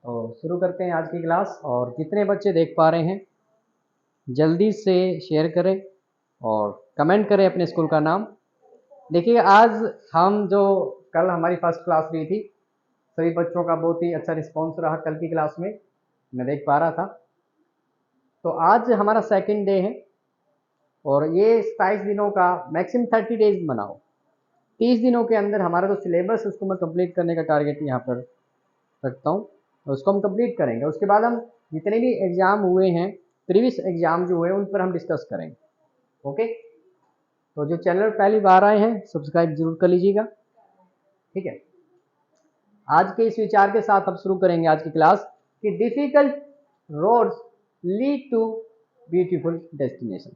तो शुरू करते हैं आज की क्लास। और जितने बच्चे देख पा रहे हैं जल्दी से शेयर करें और कमेंट करें अपने स्कूल का नाम। देखिए, आज हम जो कल हमारी फर्स्ट क्लास हुई थी, सभी बच्चों का बहुत ही अच्छा रिस्पांस रहा कल की क्लास में, मैं देख पा रहा था। तो आज हमारा सेकंड डे है और ये 27 दिनों का मैक्सिमम 30 डेज बनाओ, 30 दिनों के अंदर हमारा जो सिलेबस उसको मैं कंप्लीट करने का टारगेट यहाँ पर रखता हूँ। तो उसको हम कंप्लीट करेंगे। उसके बाद हम जितने भी एग्ज़ाम हुए हैं, प्रीवियस एग्ज़ाम जो हुए उन पर हम डिस्कस करेंगे। ओके, तो जो चैनल पहली बार आए हैं सब्सक्राइब जरूर कर लीजिएगा। ठीक है, आज के इस विचार के साथ हम शुरू करेंगे आज की क्लास कि difficult roads lead to beautiful destination.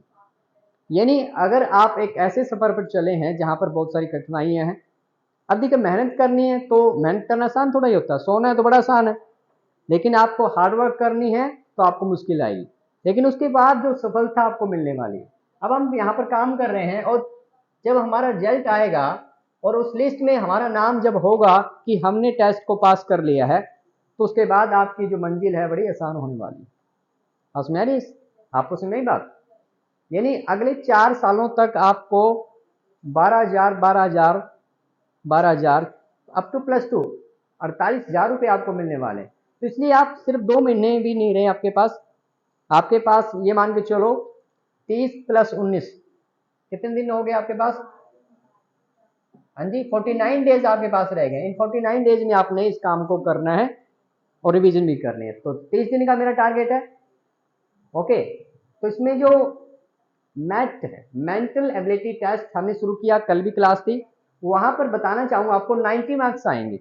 यानी अगर आप एक ऐसे सफ़र पर चले हैं जहाँ पर बहुत सारी कठिनाइयाँ हैं, अब देखिए मेहनत करनी है तो मेहनत करना आसान थोड़ा ही होता है, सोना है तो बड़ा आसान है, लेकिन आपको हार्ड वर्क करनी है तो आपको मुश्किल आएगी, लेकिन उसके बाद जो सफलता आपको मिलने वाली है। अब हम यहाँ पर काम कर रहे हैं और जब हमारा रिजल्ट आएगा और उस लिस्ट में हमारा नाम जब होगा कि हमने टेस्ट को पास कर लिया है, तो उसके बाद आपकी जो मंजिल है बड़ी आसान होने वाली है। समझ में आपको समझ में बात? यानी अगले 4 सालों तक आपको 12,000 अप टू +2 48,000 रुपये आपको मिलने वाले हैं। तो इसलिए आप सिर्फ 2 महीने भी नहीं रहे आपके पास ये मान के चलो 30 + 19 कितने दिन हो गए आपके पास? हाँ जी, 49 डेज आपके पास रह गए। इन 49 डेज में आपने इस काम को करना है और रिवीजन भी करनी है। तो 30 दिन का मेरा टारगेट है। ओके, तो इसमें जो मैट है, मेंटल एबिलिटी टेस्ट, हमने शुरू किया, कल भी क्लास थी, वहां पर बताना चाहूंगा आपको 90 मार्क्स आएंगे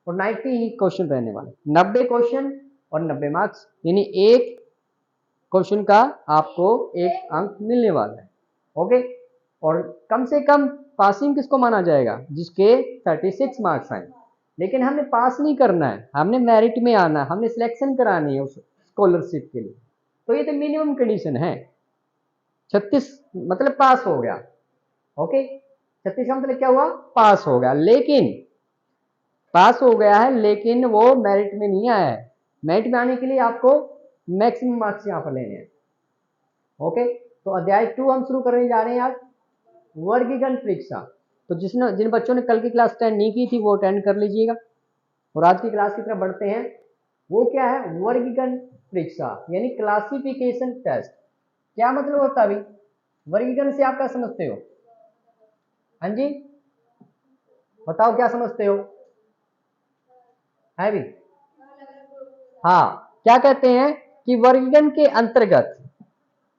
और 90 ही क्वेश्चन रहने वाले, 90 क्वेश्चन और 90 मार्क्स, यानी एक क्वेश्चन का आपको 1 अंक मिलने वाला है। ओके, और कम से कम पासिंग किसको माना जाएगा? जिसके 36 मार्क्स आए। लेकिन हमने पास नहीं करना है, हमने मेरिट में आना है, हमने सिलेक्शन करानी है उस स्कॉलरशिप के लिए। तो ये तो मिनिमम कंडीशन है। 36 मतलब पास हो गया। ओके, 36 का मतलब क्या हुआ? पास हो गया। लेकिन पास हो गया है लेकिन वो मेरिट में नहीं आया है। मेरिट में आने के लिए आपको मैक्सिमम मार्क्स यहाँ पर लेने हैं। ओके, तो अध्याय 2 हम शुरू करने जा रहे हैं आज, वर्गीकरण परीक्षा। तो जिन बच्चों ने कल की क्लास अटेंड नहीं की थी वो अटेंड कर लीजिएगा। और आज की क्लास की तरफ बढ़ते हैं। वो क्या है? वर्गीकरण परीक्षा यानी क्लासिफिकेशन टेस्ट। क्या मतलब होता है अभी? वर्गीकरण से आप क्या समझते हो? हाँ जी, बताओ क्या समझते हो? है भी? हाँ, क्या कहते हैं कि वर्गीकरण के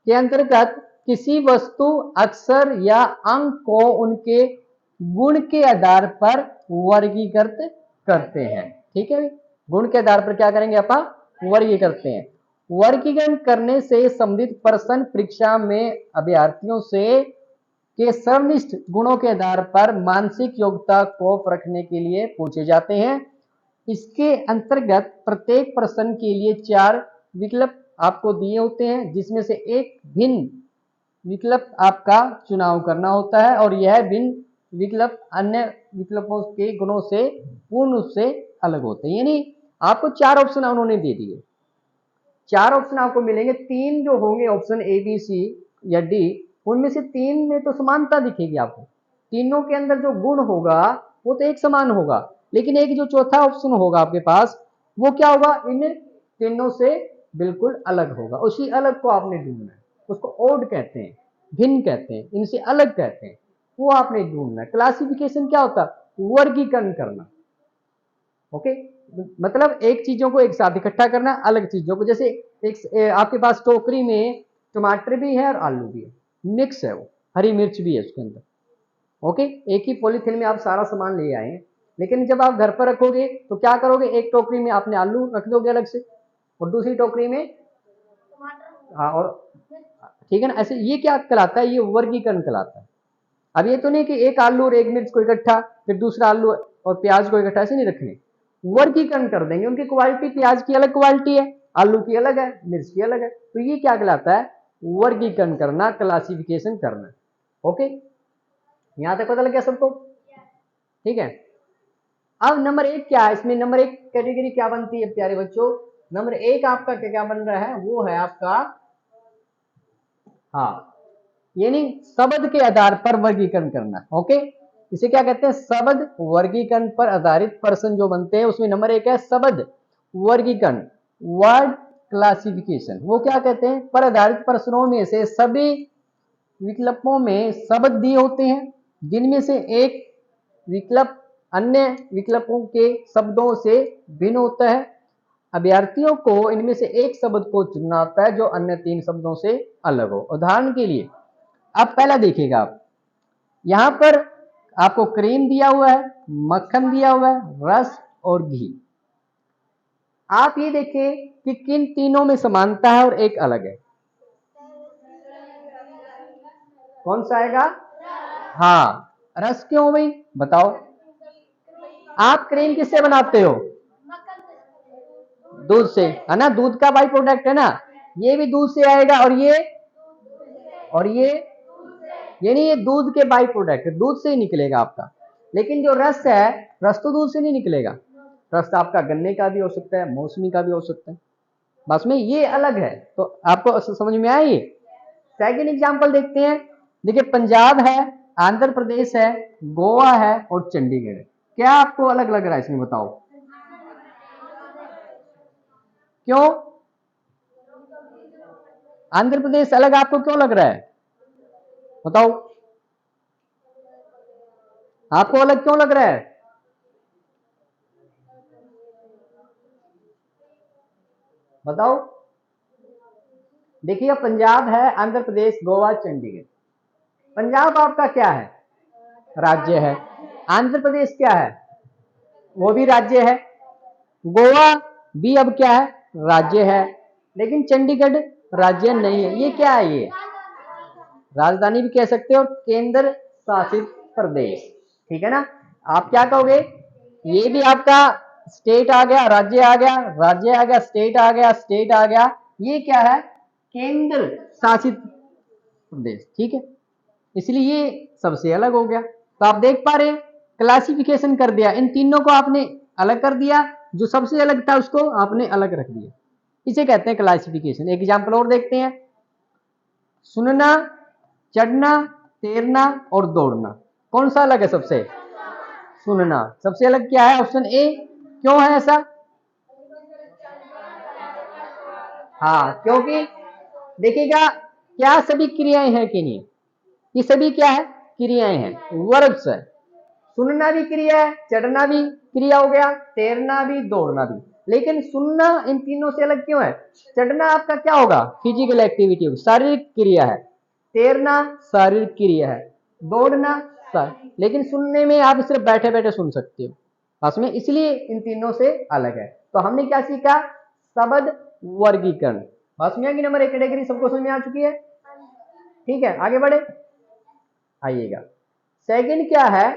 अंतर्गत किसी वस्तु, अक्षर या अंक को उनके गुण के आधार पर वर्गीकृत करते हैं। ठीक है, गुण के आधार पर क्या करेंगे अपन? वर्गीकृत करते हैं। वर्गीकरण करने से संबंधित प्रश्न परीक्षा में अभ्यर्थियों से के सर्वनिष्ठ गुणों के आधार पर मानसिक योग्यता को परखने के लिए पूछे जाते हैं। इसके अंतर्गत प्रत्येक प्रश्न के लिए 4 विकल्प आपको दिए होते हैं, जिसमें से एक भिन्न विकल्प आपका चुनाव करना होता है और यह भिन्न विकल्प अन्य विकल्पों के गुणों से पूर्ण रूप से अलग होते हैं। यानी आपको 4 ऑप्शन उन्होंने दे दिए, 4 ऑप्शन आपको मिलेंगे। 3 जो होंगे ऑप्शन ए, बी, सी या डी, उनमें से 3 में तो समानता दिखेगी आपको। तीनों के अंदर जो गुण होगा वो तो एक समान होगा, लेकिन एक जो चौथा ऑप्शन होगा आपके पास, वो क्या होगा? इन तीनों से बिल्कुल अलग होगा। उसी अलग को आपने ढूंढना है, उसको ओड कहते हैं, भिन्न कहते हैं, इनसे अलग कहते हैं, वो आपने ढूंढना है। क्लासिफिकेशन क्या होता है? वर्गीकरण करना। ओके, मतलब एक चीजों को एक साथ इकट्ठा करना, अलग चीजों को, जैसे एक आपके पास टोकरी में टमाटर भी है और आलू भी है, मिक्स है, वो हरी मिर्च भी है उसके अंदर। ओके, एक ही पॉलीथिन में आप सारा सामान ले आए हैं, लेकिन जब आप घर पर रखोगे तो क्या करोगे? एक टोकरी में आपने आलू रख दोगे अलग से और दूसरी टोकरी में हाँ, और ठीक है ना, ऐसे ये क्या कहलाता है? ये वर्गीकरण कहलाता है। अब ये तो नहीं कि एक आलू और एक मिर्च को इकट्ठा, फिर दूसरा आलू और प्याज को इकट्ठा, ऐसे नहीं रखने, वर्गीकरण कर देंगे। उनकी क्वालिटी, प्याज की अलग क्वालिटी है, आलू की अलग है, मिर्च की अलग है, तो ये क्या कहलाता है? वर्गीकरण करना, क्लासिफिकेशन करना। ओके, यहां तक पता लग गया सबको? ठीक है, अब नंबर एक क्या है, इसमें नंबर एक कैटेगरी क्या बनती है प्यारे बच्चों, नंबर एक आपका क्या क्या बन रहा है, वो है आपका, हाँ, यानी शब्द के आधार पर वर्गीकरण करना। ओके, इसे क्या कहते हैं, शब्द वर्गीकरण पर आधारित प्रश्न जो बनते हैं, उसमें नंबर एक है शब्द वर्गीकरण, वर्ड क्लासिफिकेशन। वो क्या कहते हैं, पर आधारित प्रश्नों में से सभी विकल्पों में शब्द दिए होते हैं, जिनमें से एक विकल्प अन्य विकल्पों के शब्दों से भिन्न होता है। अभ्यर्थियों को इनमें से एक शब्द को चुनना होता है जो अन्य तीन शब्दों से अलग हो। उदाहरण के लिए अब पहला देखिएगा आप, यहां पर आपको क्रीम दिया हुआ है, मक्खन दिया हुआ है, रस और घी। आप ये देखिए कि किन तीनों में समानता है और एक अलग है, कौन सा आएगा, हाँ, रस क्यों भाई बताओ, आप क्रीम किससे बनाते हो, दूध से, है ना, दूध का बाई प्रोडक्ट है ना, ये भी दूध से आएगा और ये यानी ये दूध के बाई प्रोडक्ट है, दूध से ही निकलेगा आपका। लेकिन जो रस है, रस तो दूध से नहीं निकलेगा, रस आपका गन्ने का भी हो सकता है, मौसमी का भी हो सकता है, बस में ये अलग है। तो आपको समझ में आया ये। सेकेंड एग्जाम्पल देखते हैं, देखिए पंजाब है, आंध्र प्रदेश है, गोवा है और चंडीगढ़ है। क्या आपको अलग लग रहा है इसमें बताओ, क्यों आंध्र प्रदेश अलग आपको क्यों लग रहा है, बताओ, आपको अलग क्यों लग रहा है, बताओ। देखिए पंजाब है, आंध्र प्रदेश, गोवा, चंडीगढ़। पंजाब आपका क्या है, राज्य है। आंध्र प्रदेश क्या है, वो भी राज्य है। गोवा भी अब क्या है, राज्य है। लेकिन चंडीगढ़ राज्य नहीं है। ये क्या है, ये राजधानी भी कह सकते हो, केंद्र शासित प्रदेश, ठीक है ना। आप क्या कहोगे, ये भी आपका स्टेट आ गया, राज्य आ गया, राज्य आ गया, स्टेट आ गया, स्टेट आ गया, ये क्या है, केंद्र शासित प्रदेश, ठीक है। इसलिए ये सबसे अलग हो गया। तो आप देख पा रहे हैं, क्लासिफिकेशन कर दिया, इन तीनों को आपने अलग कर दिया, जो सबसे अलग था उसको आपने अलग रख दिया, इसे कहते हैं क्लासिफिकेशन। एक एग्जांपल और देखते हैं, सुनना, चढ़ना, तैरना और दौड़ना, कौन सा अलग है सबसे, सुनना सबसे अलग। क्या है, ऑप्शन ए, क्यों है ऐसा, हाँ, क्योंकि देखिएगा क्या सभी क्रियाएं हैं कि नहीं, ये सभी क्या है, क्रियाएं हैं, वर्ब्स है। सुनना भी क्रिया है, चढ़ना भी क्रिया हो गया, तैरना भी, दौड़ना भी। लेकिन सुनना इन तीनों से अलग क्यों है, चढ़ना आपका क्या होगा, फिजिकल एक्टिविटी होगी, शारीरिक क्रिया है, तैरना शारीरिक क्रिया है, दौड़ना लेकिन सुनने में आप सिर्फ बैठे बैठे सुन सकते हो बस में, इसलिए इन तीनों से अलग है। तो हमने क्या सीखा, शब्द वर्गीकरण। बस में कि नंबर एक कैटेगरी सबको समझ में आ चुकी है, ठीक है, आगे बढ़े, आइएगा। सेकंड क्या है,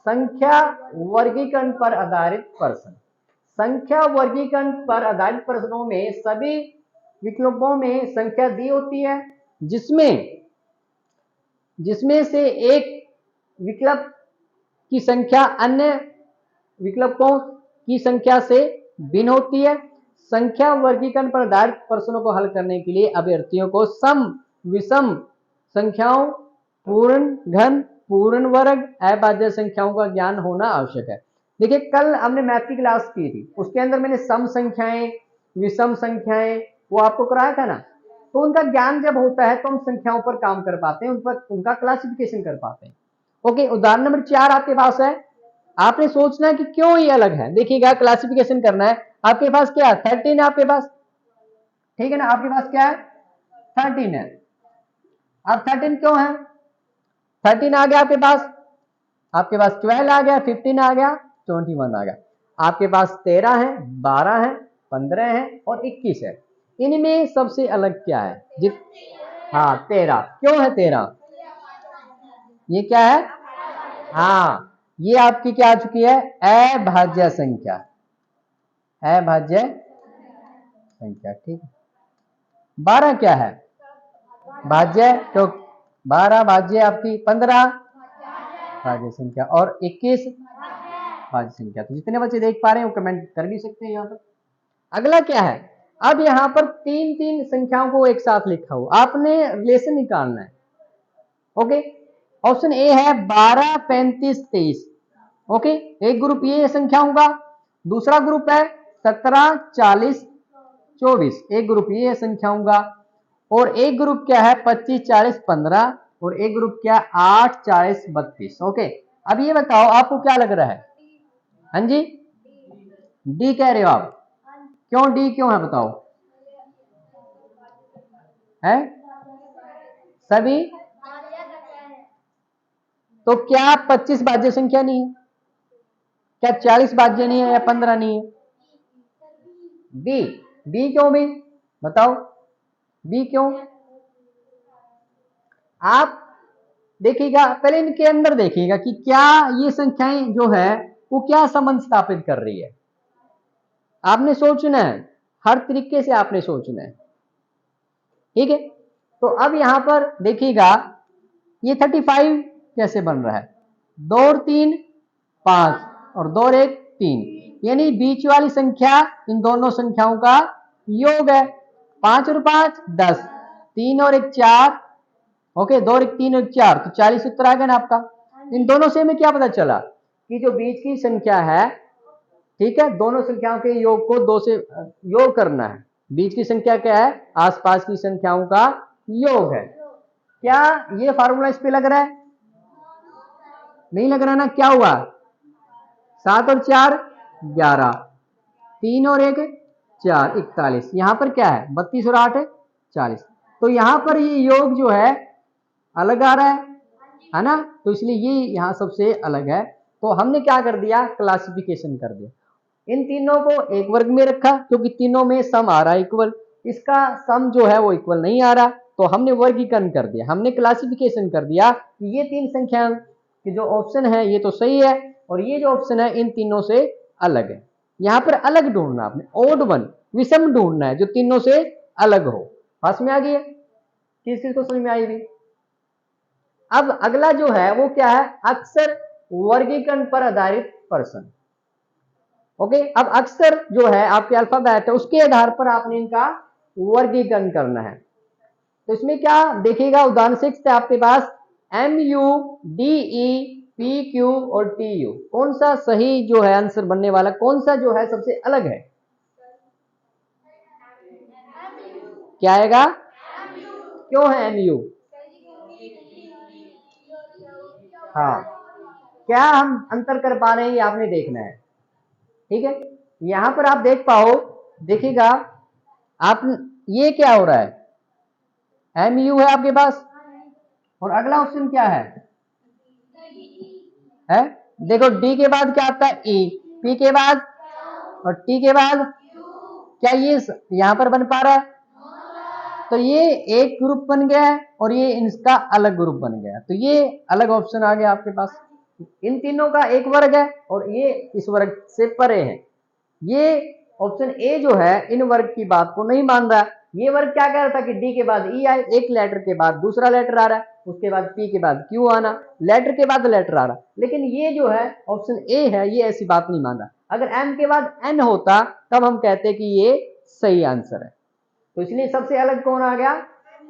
संख्या वर्गीकरण पर आधारित प्रश्न। संख्या वर्गीकरण पर आधारित प्रश्नों में सभी विकल्पों में संख्या दी होती है, जिसमें जिसमें से एक विकल्प की संख्या अन्य विकल्पों की संख्या से भिन्न होती है। संख्या वर्गीकरण पर आधारित प्रश्नों को हल करने के लिए अभ्यर्थियों को सम, विषम संख्याओं, पूर्ण घन, पूर्ण वर्ग, अभाज्य संख्याओं का ज्ञान होना आवश्यक है। देखिए कल हमने मैथ की क्लास की थी, उसके अंदर मैंने सम संख्याएं, विषम संख्याएं वो आपको कराया था ना। तो उनका ज्ञान जब होता है तो हम संख्याओं पर काम कर पाते हैं, उन पर उनका क्लासिफिकेशन कर पाते हैं। ओके, उदाहरण नंबर 4 आपके पास है। आपने सोचना है कि क्यों ये अलग है, देखिएगा क्लासिफिकेशन करना है। आपके पास क्या है, 13 है आपके पास, ठीक है ना, आपके पास क्या है, 13 है। अब 13 क्यों है, 13 आ गया आपके पास, आपके पास 12 आ गया, 15 आ गया, 21 आ गया। आपके पास 13 है, 12 है, 15 है और 21 है। इनमें सबसे अलग क्या है, हाँ 13, क्यों है 13, ये क्या है, हाँ ये आपकी क्या आ चुकी है, अभाज्य संख्या, अभाज्य संख्या, ठीक है। 12 क्या है, भाज्य, तो 12 भाज्य आपकी 15 भाज्य संख्या, और 21 भाज्य संख्या। तो जितने बच्चे देख पा रहे हैं वो कमेंट कर भी सकते हैं यहाँ पर। अगला क्या है, अब यहाँ पर तीन तीन संख्याओं को एक साथ लिखा हुआ, आपने रिलेशन निकालना है। ओके, ऑप्शन ए है 12, 35, 23। ओके, एक ग्रुप ये संख्याओं का, दूसरा ग्रुप है 17, 40, 24। एक ग्रुप ये है संख्याओं का, और एक ग्रुप क्या है 25, 40, 15, और एक ग्रुप क्या 8, 40, 32। ओके, अब ये बताओ आपको क्या लग रहा है? हाँ जी, डी कह रहे हो आप? क्यों डी क्यों है बताओ? है सभी? तो क्या 25 भाज्य संख्या नहीं है? क्या 40 भाज्य नहीं है या 15 नहीं है? बी, बी क्यों भी बताओ, बी क्यों? आप देखिएगा पहले, इनके अंदर देखिएगा कि क्या ये संख्याएं जो है वो क्या संबंध स्थापित कर रही है। आपने सोचना है, हर तरीके से आपने सोचना है, ठीक है। तो अब यहां पर देखिएगा ये 35 कैसे बन रहा है, 2 और 3 5 और 2 और 1 3, यानी बीच वाली संख्या इन दोनों संख्याओं का योग है। 5 और 5 10, 3 और 1 4। ओके, 2 और 1 3 और 4, तो 40 उत्तर आ गया ना आपका। इन दोनों से हमें क्या पता चला कि जो बीच की संख्या है, ठीक है, दोनों संख्याओं के योग को 2 से योग करना है। बीच की संख्या क्या है? आसपास की संख्याओं का योग है। क्या ये फार्मूला इस पे लग रहा है? नहीं लग रहा ना। क्या हुआ? 7 और 4 11, 3 और 1 4 41। यहां पर क्या है 32 और 8 40। तो यहां पर ये योग जो है अलग आ रहा है ना, तो इसलिए ये यहां सबसे अलग है। तो हमने क्या कर दिया, क्लासिफिकेशन कर दिया। इन तीनों को एक वर्ग में रखा क्योंकि तीनों में सम आ रहा है इक्वल, इसका सम जो है वो इक्वल नहीं आ रहा, तो हमने वर्गीकरण कर दिया, हमने क्लासिफिकेशन कर दिया कि ये तीन संख्या कि जो ऑप्शन है ये तो सही है, और ये जो ऑप्शन है इन तीनों से अलग है। यहां पर अलग ढूंढना, आपने ओड वन, विषम ढूंढना है जो तीनों से अलग हो। पास में आ गई है? किस चीज को समझ में आई भी? अब अगला जो है वो क्या है, अक्सर वर्गीकरण पर आधारित प्रश्न। ओके, अब अक्सर जो है आपके अल्फाबेट है उसके आधार पर आपने इनका वर्गीकरण करना है। तो इसमें क्या देखिएगा, उदाहरण 6 है आपके पास MUDE PQ और TU, कौन सा सही जो है आंसर बनने वाला, कौन सा जो है सबसे अलग है? क्या आएगा? क्यों है MU? हाँ, क्या हम अंतर कर पा रहे हैं ये आपने देखना है, ठीक है। यहां पर आप देख पाओ, देखिएगा आप, ये क्या हो रहा है, MU है आपके पास, और अगला ऑप्शन क्या है? देखो डी के बाद क्या आता है E, P के बाद और T के बाद, क्या ये यहां पर बन पा रहा है? तो ये एक ग्रुप बन गया है और ये इसका अलग ग्रुप बन गया, तो ये अलग ऑप्शन आ गया आपके पास। इन तीनों का एक वर्ग है और ये इस वर्ग से परे है। ये ऑप्शन ए जो है इन वर्ग की बात को नहीं मान रहा। ये वर्ग क्या कह रहा था कि डी के बाद ई आए, एक लेटर के बाद दूसरा लेटर आ रहा है, उसके बाद पी के बाद क्यू आना, लेटर के बाद लेटर आ रहा। लेकिन ये जो है ऑप्शन ए है, ये ऐसी बात नहीं मान रहा। अगर एम के बाद एन होता तब हम कहते कि ये सही आंसर है। तो इसलिए सबसे अलग कौन आ गया?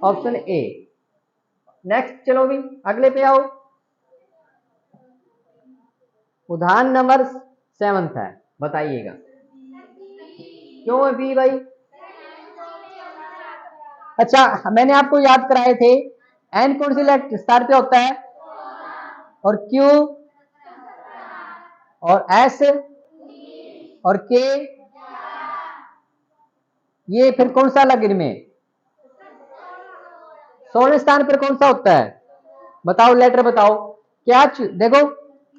Option A. नेक्स्ट चलो भी अगले पे आओ। उदाहरण नंबर 7 है, बताइएगा क्यों है बी भाई? अच्छा, मैंने आपको याद कराए थे एन कौन सी लेटर स्टार पे होता है, और क्यू और एस और के, ये फिर कौन सा अलग इनमें? 16 स्थान पर कौन सा होता है बताओ, लेटर बताओ क्या? देखो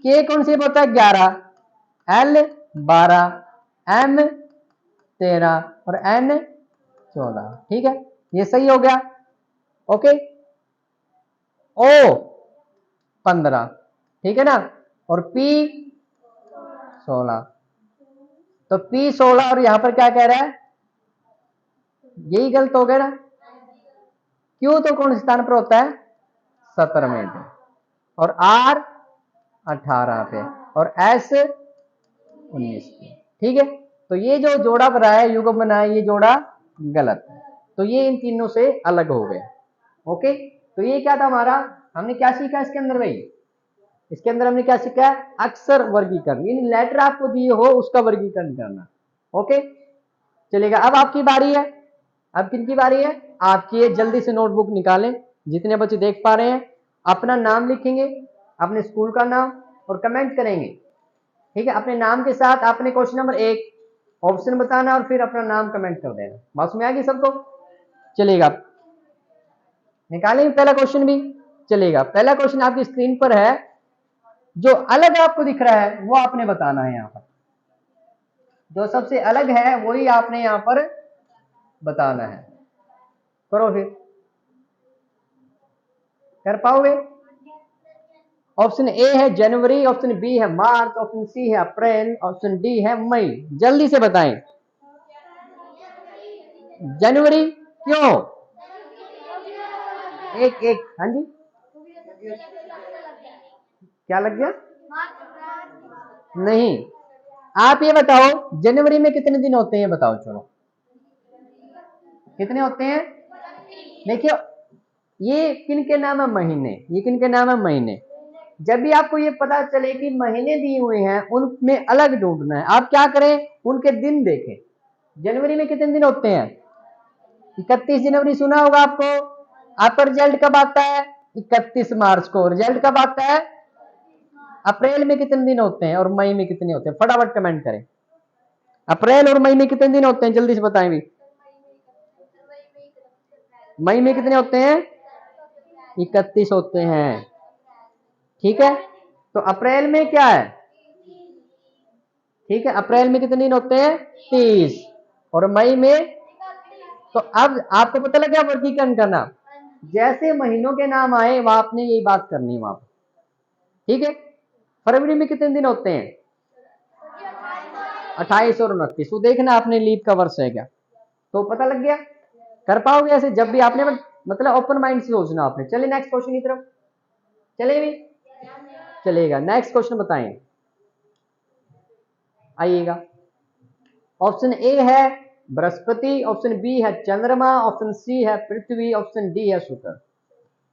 के कौन सी होता है 11, एल 12, एम 13 और एन 14, ठीक है, ये सही हो गया। ओके, ओ 15, ठीक है ना, और पी 16, तो पी 16 और यहां पर क्या कह रहा है, यही गलत हो गया ना। क्यू तो कौन स्थान पर होता है? 17वें पे, और आर 18 पे, और एस 19 की। ठीक है, तो ये जो जोड़ा बना है, युग्म बना है, ये जोड़ा गलत है, तो ये इन तीनों से अलग हो गए। ओके, तो ये क्या था हमारा, हमने क्या सीखा इसके अंदर भाई, इसके अंदर हमने क्या सीखा है, अक्षर वर्गीकरण, यानी लेटर आपको दिए हो उसका वर्गीकरण करना। ओके, चलेगा। अब आपकी बारी है, अब किनकी बारी है, आपकी है। जल्दी से नोटबुक निकालें, जितने बच्चे देख पा रहे हैं, अपना नाम लिखेंगे, अपने स्कूल का नाम, और कमेंट करेंगे। ठीक है, अपने नाम के साथ आपने क्वेश्चन नंबर 1 ऑप्शन बताना और फिर अपना नाम कमेंट कर देना। बात में आ गई सबको? चलेगा, निकालेंगे पहला क्वेश्चन भी। चलेगा, पहला क्वेश्चन आपकी स्क्रीन पर है, जो अलग आपको दिख रहा है वो आपने बताना है। यहाँ पर जो सबसे अलग है वही आपने यहाँ पर बताना है। करो फिर, कर पाओगे? ऑप्शन ए है जनवरी, ऑप्शन बी है मार्च, ऑप्शन सी है अप्रैल, ऑप्शन डी है मई। जल्दी से बताएं। जनवरी, क्यों? एक एक, हाँ जी, क्या लग गया? नहीं, आप ये बताओ जनवरी में कितने दिन होते हैं, बताओ। चलो, कितने होते हैं? देखिए, ये किन के नाम है, महीने। ये किन के नाम है, महीने। जब भी आपको ये पता चले कि महीने दिए हुए हैं, उनमें अलग ढूंढना है। आप क्या करें, उनके दिन देखें। जनवरी में कितने दिन होते हैं? 31 जनवरी सुना होगा आपको। आपका रिजल्ट कब आता है? 31 मार्च को। रिजल्ट कब आता है? अप्रैल में कितने दिन होते हैं और मई में कितने होते हैं? फटाफट कमेंट करें, अप्रैल और मई में कितने दिन होते हैं, जल्दी से बताएं भी। मई में कितने होते हैं? 31 होते हैं। ठीक है, तो अप्रैल में क्या है? ठीक है, अप्रैल में कितने दिन होते हैं? 30। और मई में? तो अब आपको पता लग गया वर्गीकरण करना। जैसे महीनों के नाम आए वहां आपने यही बात करनी वहां पर। ठीक है, फरवरी में कितने दिन होते हैं? 28 और 29। तो देखना आपने लीप का वर्ष है क्या, तो पता लग गया। कर पाओगे ऐसे, जब भी आपने मतलब ओपन माइंड से सोचना आपने। चलिए नेक्स्ट क्वेश्चन की तरफ चले भी, चलेगा। नेक्स्ट क्वेश्चन बताएं, आइएगा। ऑप्शन ए है बृहस्पति, ऑप्शन बी है चंद्रमा, ऑप्शन सी है पृथ्वी, ऑप्शन डी है शुक्र।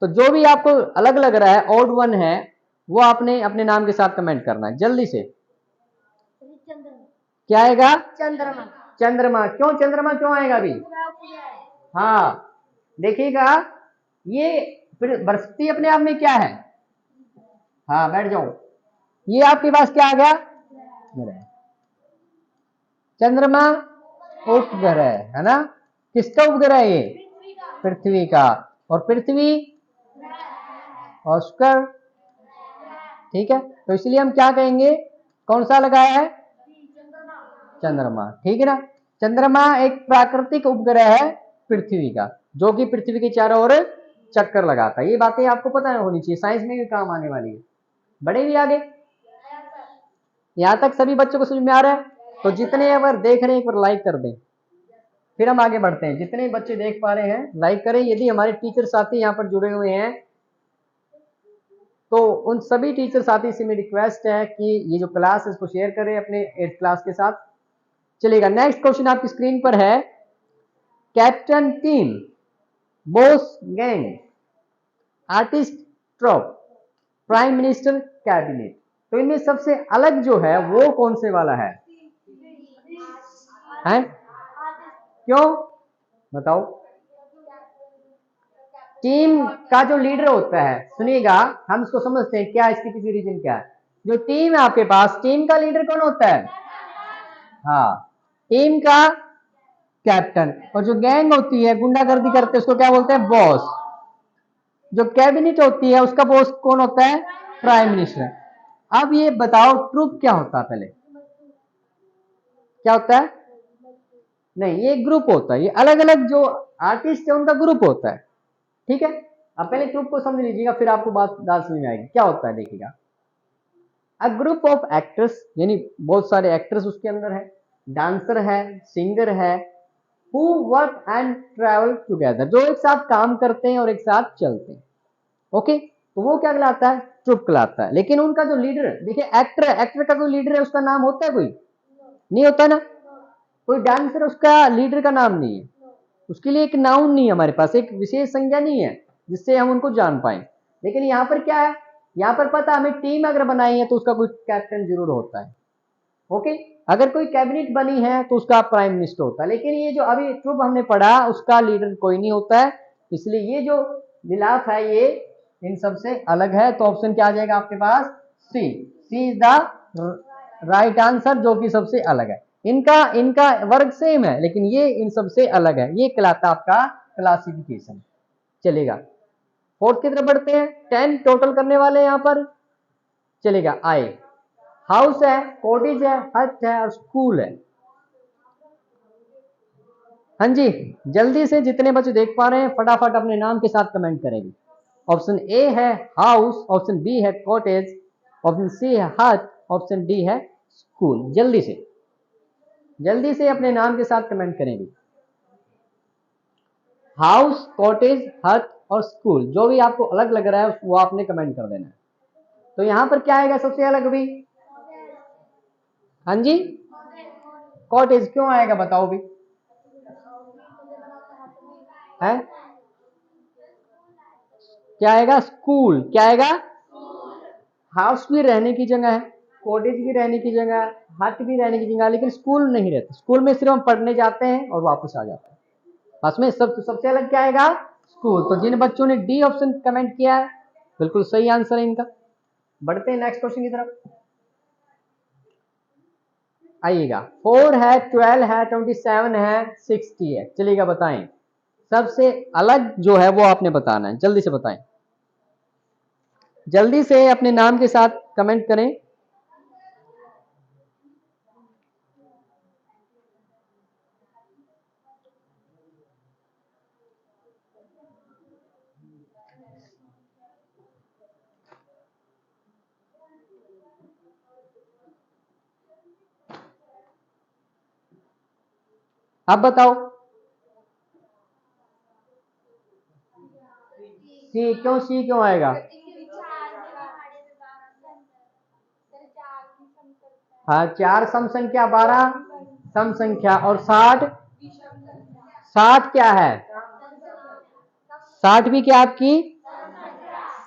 तो जो भी आपको अलग लग रहा है, ऑड वन है, वो आपने अपने नाम के साथ कमेंट करना है जल्दी से। क्या आएगा? चंद्रमा। चंद्रमा, क्यों चंद्रमा क्यों आएगा अभी? हाँ, देखिएगा, ये बृहस्पति अपने आप में क्या है? हाँ, बैठ जाओ। ये आपके पास क्या आ गया? चंद्रमा उपग्रह है ना। किसका उपग्रह है ये? पृथ्वी का। और पृथ्वी और शुक्र। ठीक है, तो इसलिए हम क्या कहेंगे, कौन सा लगाया है? चंद्रमा। ठीक है ना, चंद्रमा एक प्राकृतिक उपग्रह है पृथ्वी का, जो कि पृथ्वी के चारों ओर चक्कर लगाता है। ये बातें आपको पता होनी चाहिए, साइंस में भी काम आने वाली है। बढ़े भी आगे, यहां तक सभी बच्चों को समझ में आ रहा है? तो जितने अगर देख रहे हैं एक बार लाइक कर दें, फिर हम आगे बढ़ते हैं। जितने बच्चे देख पा रहे हैं लाइक करें। यदि हमारे टीचर साथी यहाँ पर जुड़े हुए हैं तो उन सभी टीचर साथी से मेरी रिक्वेस्ट है कि ये जो क्लास है इसको शेयर करें अपने 8th क्लास के साथ। चलेगा, नेक्स्ट क्वेश्चन आपकी स्क्रीन पर है, captain team, boss gang, artist troupe, prime minister cabinet. तो इनमें सबसे अलग जो है वो कौन से वाला है? क्यों, बताओ। टीम का जो लीडर होता है, सुनिएगा, हम इसको समझते हैं क्या, इसकी पीछे रीजन क्या है। जो टीम है आपके पास, टीम का लीडर कौन होता है? हाँ, टीम का कैप्टन। और जो गैंग होती है गुंडागर्दी करते हैं उसको क्या बोलते हैं? बॉस। जो कैबिनेट होती है उसका बॉस कौन होता है? Prime minister. अब ये बताओ ट्रूप क्या होता है? पहले क्या होता है? नहीं, ये ग्रुप होता है। ये अलग अलग जो आर्टिस्ट है उनका ग्रुप होता है। ठीक है, अब पहले ग्रुप को समझ लीजिएगा, फिर आपको बात समझ में आएगी क्या होता है। देखिएगा, अ ग्रुप ऑफ एक्टर्स, यानी बहुत सारे एक्टर्स उसके अंदर है, डांसर है, सिंगर है, who work and travel together, जो एक साथ काम करते हैं और एक साथ चलते हैं। ओके, तो वो क्या कहलाता है? ट्रुप कहलाता है। लेकिन उनका जो लीडर, देखिए एक्टर है, एक्टर का कोई लीडर है, उसका नाम होता है कोई? नहीं होता ना। कोई डांसर, उसका लीडर का नाम नहीं है, उसके लिए एक नाउन नहीं है हमारे पास, एक विशेष संज्ञा नहीं है जिससे हम उनको जान पाए। लेकिन यहाँ पर क्या है, यहाँ पर पता हमें टीम अगर बनाई है तो उसका कोई कैप्टन जरूर होता है। ओके, अगर कोई कैबिनेट बनी है तो उसका प्राइम मिनिस्टर होता है। लेकिन ये जो अभी ट्रुप हमने पढ़ा उसका लीडर कोई नहीं होता है। इसलिए ये जो मिलाप है ये इन सबसे अलग है। तो ऑप्शन क्या आ जाएगा आपके पास? सी। सी इज द राइट आंसर, जो कि सबसे अलग है। इनका इनका वर्ग सेम है लेकिन ये इन सबसे अलग है। ये कहलाता आपका क्लासिफिकेशन। चलेगा, फोर्थ की तरफ बढ़ते हैं। 10 टोटल करने वाले हैं यहाँ पर। चलेगा, आए। हाउस है, कॉटेज है, हट है और स्कूल है। हाँ जी, जल्दी से जितने बच्चे देख पा रहे हैं फटाफट अपने नाम के साथ कमेंट करेंगे। ऑप्शन ए है हाउस, ऑप्शन बी है कॉटेज, ऑप्शन सी है हट, ऑप्शन डी है स्कूल। जल्दी से अपने नाम के साथ कमेंट करेंगे। हाउस, कॉटेज, हट और स्कूल, जो भी आपको अलग लग रहा है वो आपने कमेंट कर देना है। तो यहां पर क्या आएगा सबसे अलग भी? हाँ जी, कॉटेज क्यों आएगा बताओ भी? है क्या आएगा? स्कूल। क्या आएगा? हाउस भी रहने की जगह है, कॉटेज भी रहने की जगह है, हट भी रहने की जगह है, लेकिन स्कूल नहीं रहता। स्कूल में सिर्फ हम पढ़ने जाते हैं और वापस आ जाते हैं। बस में सबसे अलग क्या आएगा? स्कूल। तो जिन बच्चों ने डी ऑप्शन कमेंट किया है बिल्कुल सही आंसर है इनका। बढ़ते हैं नेक्स्ट क्वेश्चन की तरफ। आइएगा, 4 है, 12 है, 27 है, 60 है। चलिएगा बताएं, सबसे अलग जो है वो आपने बताना है। जल्दी से बताएं, जल्दी से अपने नाम के साथ कमेंट करें। आप बताओ। सी क्यों? सी क्यों आएगा? हाँ, 4 सम संख्या, 12 सम संख्या और 60। 60 क्या है? 60 भी क्या आपकी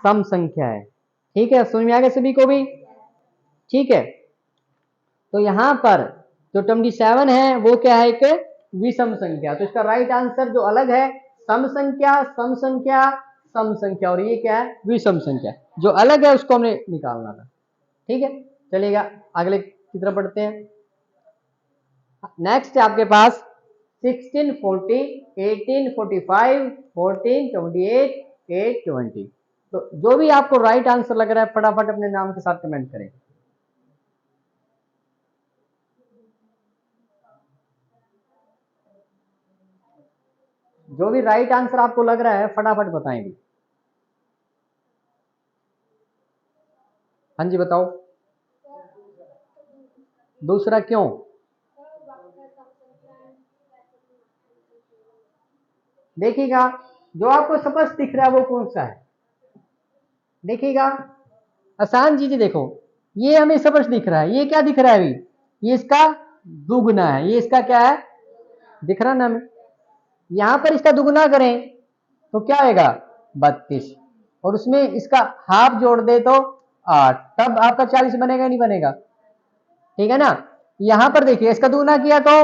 सम संख्या है। ठीक है, समझ में आ गया सभी को भी? ठीक है, तो यहां पर जो 27 है वो क्या है? एक विषम संख्या। तो इसका राइट आंसर जो अलग है, सम संख्या, सम संख्या, सम संख्या, और ये क्या है? विषम संख्या। जो अलग है उसको हमने निकालना था। ठीक है, चलिएगा अगले की तरफ बढ़ते हैं। नेक्स्ट है आपके पास 16, 40, 18, 45, 14, 28, 8, 20। तो जो भी आपको राइट आंसर लग रहा है फटाफट अपने नाम के साथ कमेंट करें। जो भी राइट आंसर आपको लग रहा है फटाफट बताएंगे। हाँ जी बताओ। दूसरा क्यों? देखिएगा, जो आपको स्पष्ट दिख रहा है वो कौन सा है? देखिएगा, आसान चीजें देखो। ये हमें स्पष्ट दिख रहा है, ये क्या दिख रहा है अभी? ये इसका दुगना है। ये इसका क्या है? दिख रहा ना हमें? यहां पर इसका दुगना करें तो क्या आएगा? 32। और उसमें इसका हाफ जोड़ दे तो 8, तब आपका 40 बनेगा नहीं बनेगा? ठीक है ना? यहां पर देखिए, इसका दुगना किया तो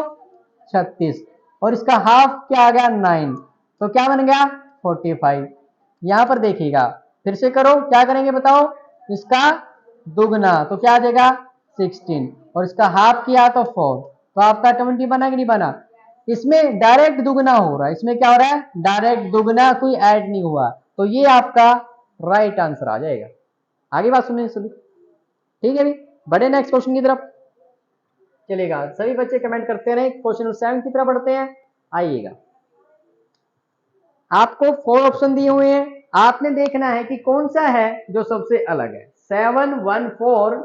36 और इसका हाफ क्या आ गया? 9, तो क्या बन गया? 45। यहां पर देखिएगा, फिर से करो, क्या करेंगे बताओ? इसका दुगना तो क्या आ जाएगा? 16 और इसका हाफ किया तो 4, तो आपका 20 बना कि नहीं बना? इसमें डायरेक्ट दुगना हो रहा है। इसमें क्या हो रहा है? डायरेक्ट दुगना, कोई ऐड नहीं हुआ। तो ये आपका राइट आंसर आ जाएगा। आगे बात सुनिए सभी। ठीक है, भी बड़े नेक्स्ट क्वेश्चन की तरफ। चलेगा, सभी बच्चे कमेंट करते रहे। क्वेश्चन नंबर 7 की तरफ बढ़ते हैं। आइएगा, आपको 4 ऑप्शन दिए हुए हैं, आपने देखना है कि कौन सा है जो सबसे अलग है। 7, 1, 4,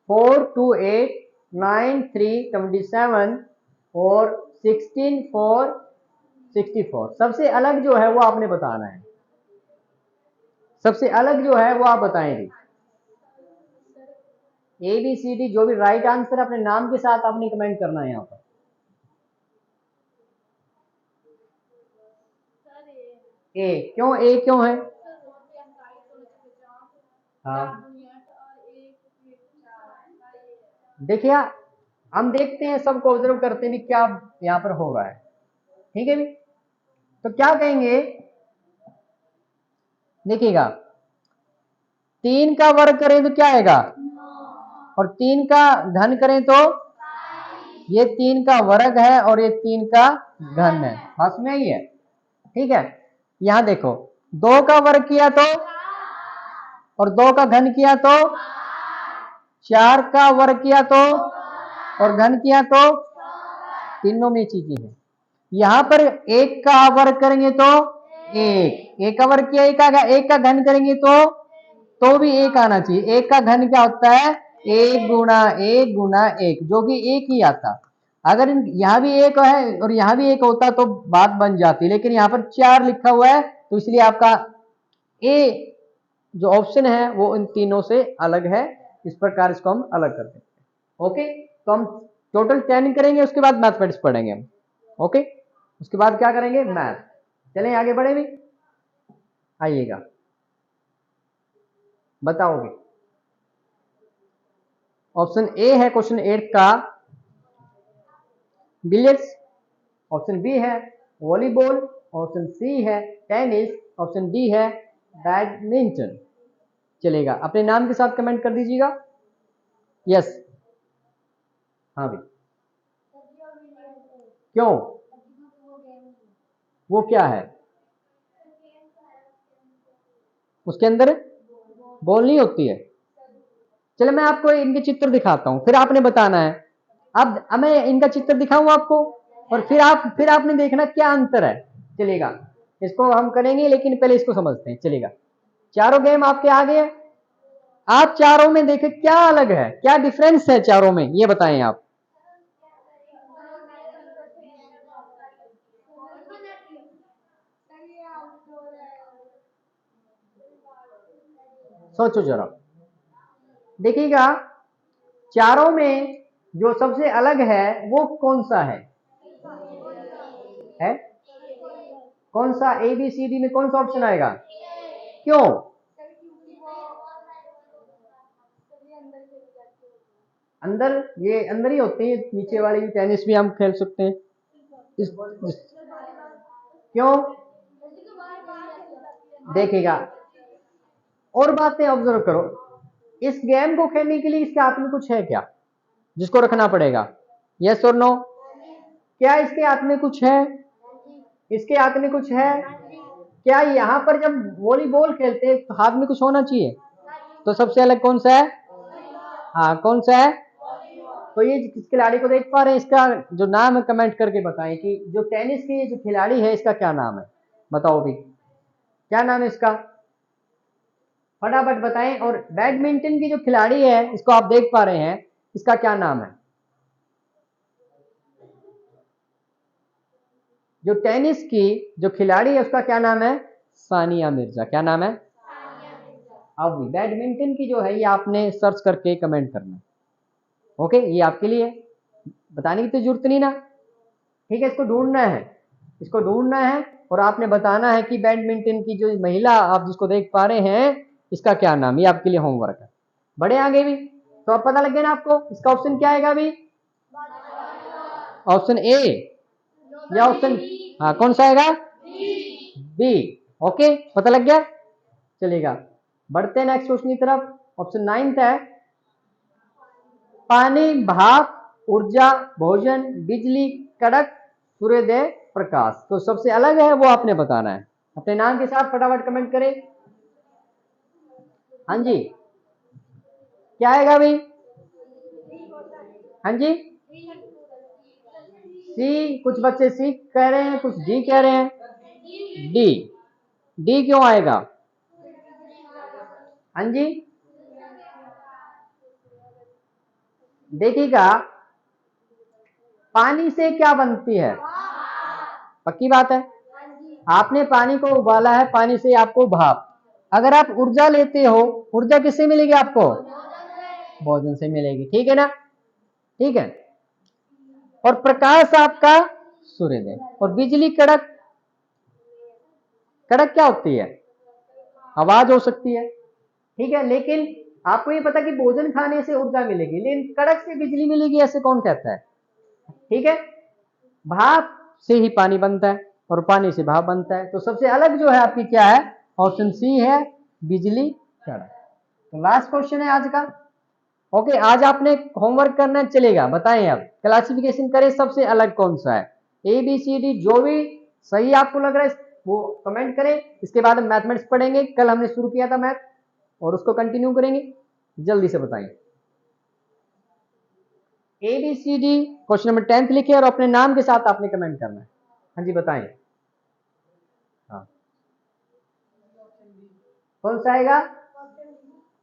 4, 2, 8, 9, 3, 27 और 16, 4, 64। सबसे अलग जो है वो आपने बताना है। सबसे अलग जो है वो आप बताएंगे। ABCD जो भी राइट आंसर अपने नाम के साथ आपने कमेंट करना है यहाँ पर। ए क्यों, ए क्यों है? हाँ देखिए हम देखते हैं, सबको ऑब्जर्व करते हैं भी क्या यहाँ पर हो रहा है। ठीक है भी, तो क्या कहेंगे, देखिएगा 3 का वर्ग करें तो क्या आएगा, और 3 का घन करें तो ये 3 का वर्ग है और ये 3 का घन है, पास में ही है। ठीक है, यहां देखो 2 का वर्ग किया तो और 2 का घन किया तो, 4 का वर्ग किया तो और घन किया तो, तीनों में चीजें हैं। यहां पर 1 का वर्ग करेंगे तो 1 का वर्ग किया, 1 का घन करेंगे तो भी 1 आना चाहिए। 1 का घन क्या होता है, 1 गुणा 1 गुणा 1, जो कि 1 ही आता। अगर यहाँ भी 1 है और यहाँ भी 1 होता तो बात बन जाती, लेकिन यहाँ पर 4 लिखा हुआ है तो इसलिए आपका ए जो ऑप्शन है वो इन तीनों से अलग है। इस प्रकार इसको हम अलग करते हैं। ओके, तो हम टोटल 10 करेंगे, उसके बाद मैथमेटिक्स पढ़ेंगे हम। ओके, उसके बाद क्या करेंगे, मैथ। चलें आगे बढ़े भी, आइएगा बताओगे। ऑप्शन ए है क्वेश्चन 8 का बिलियर्ड्स, ऑप्शन बी है वॉलीबॉल, ऑप्शन सी है टेनिस, ऑप्शन डी है बैडमिंटन। चलेगा, अपने नाम के साथ कमेंट कर दीजिएगा। यस, हाँ भाई, क्यों, वो क्या है, उसके अंदर बॉल नहीं होती है। चलो मैं आपको इनके चित्र दिखाता हूं, फिर आपने बताना है। अब मैं इनका चित्र दिखाऊं आपको और फिर आपने देखना क्या अंतर है। चलेगा, इसको हम करेंगे लेकिन पहले इसको समझते हैं। चलेगा, चारों गेम आपके आगे है, आप चारों में देखें क्या अलग है, क्या डिफरेंस है चारों में, ये बताएं आप। सोचो जरा, देखिएगा चारों में जो सबसे अलग है वो कौन सा है? कौन सा, ABCD में कौन सा ऑप्शन आएगा? क्यों? अंदर, ये अंदर ही होते हैं, नीचे वाली टेनिस भी हम खेल सकते हैं। क्यों? देखिएगा और बातें ऑब्जर्व करो, इस गेम को खेलने के लिए इसके हाथ में कुछ है क्या जिसको रखना पड़ेगा? यस और नो? क्या इसके हाथ में कुछ है? इसके हाथ में कुछ है क्या? यहाँ पर जब वॉलीबॉल खेलते हैं तो हाथ में कुछ होना चाहिए, तो सबसे अलग कौन सा है? हाँ, कौन सा है? तो ये किस खिलाड़ी को देख पा रहे हैं, इसका जो नाम है कमेंट करके बताएं कि जो टेनिस की जो खिलाड़ी है इसका क्या नाम है, बताओ भी क्या नाम है इसका, फटाफट बताएं। और बैडमिंटन की जो खिलाड़ी है इसको आप देख पा रहे हैं, इसका क्या नाम है? जो टेनिस की जो खिलाड़ी है उसका क्या नाम है? सानिया मिर्जा। क्या नाम है? अब बैडमिंटन की जो है ये आपने सर्च करके कमेंट करना। ओके, ये आपके लिए बताने की तो जरूरत नहीं ना। ठीक है, इसको ढूंढना है, इसको ढूंढना है और आपने बताना है कि बैडमिंटन की जो महिला आप जिसको देख पा रहे हैं इसका क्या नाम, ये आपके लिए होमवर्क है। बड़े आगे भी, तो अब पता लग गया ना आपको इसका ऑप्शन क्या आएगा अभी? ऑप्शन ए या ऑप्शन, हाँ कौन सा आएगा? बी। ओके, पता लग गया। चलेगा, बढ़ते हैं नेक्स्ट क्वेश्चन की तरफ। ऑप्शन 9 है पानी, भाप, ऊर्जा, भोजन, बिजली, कड़क, सूर्योदय, प्रकाश। तो सबसे अलग है वो आपने बताना है, अपने नाम के साथ फटाफट कमेंट करें। हाँ जी, क्या आएगा भाई? हाँ जी, सी, कुछ बच्चे सी कह रहे हैं, कुछ डी कह रहे हैं। डी, डी क्यों आएगा? हाँ जी, देखिएगा पानी से क्या बनती है? पक्की बात है, आपने पानी को उबाला है, पानी से आपको भाप। अगर आप ऊर्जा लेते हो, ऊर्जा किससे मिलेगी आपको? भोजन से मिलेगी, ठीक है ना, ठीक है। और प्रकाश आपका सूर्यदेव, और बिजली कड़क, कड़क क्या होती है, आवाज हो सकती है, ठीक है। लेकिन आपको ये पता कि भोजन खाने से ऊर्जा मिलेगी, लेकिन कड़क से बिजली मिलेगी ऐसे कौन कहता है, ठीक है। भाप से ही पानी बनता है और पानी से भाप बनता है, तो सबसे अलग जो है आपकी क्या है, ऑप्शन सी है, बिजली कड़क। तो लास्ट क्वेश्चन है आज का। ओके, आज आपने होमवर्क करना चलेगा, बताएं अब क्लासिफिकेशन करें सबसे अलग कौन सा है, ए बी सी डी, जो भी सही आपको लग रहा है वो कमेंट करें। इसके बाद हम मैथमेटिक्स पढ़ेंगे, कल हमने शुरू किया था मैथ और उसको कंटिन्यू करेंगे, जल्दी से बताएं। A B C D question number 10 लिखे और अपने नाम के साथ आपने कमेंट करना है। हाँ जी बताएं। हाँ, कौन सा आएगा,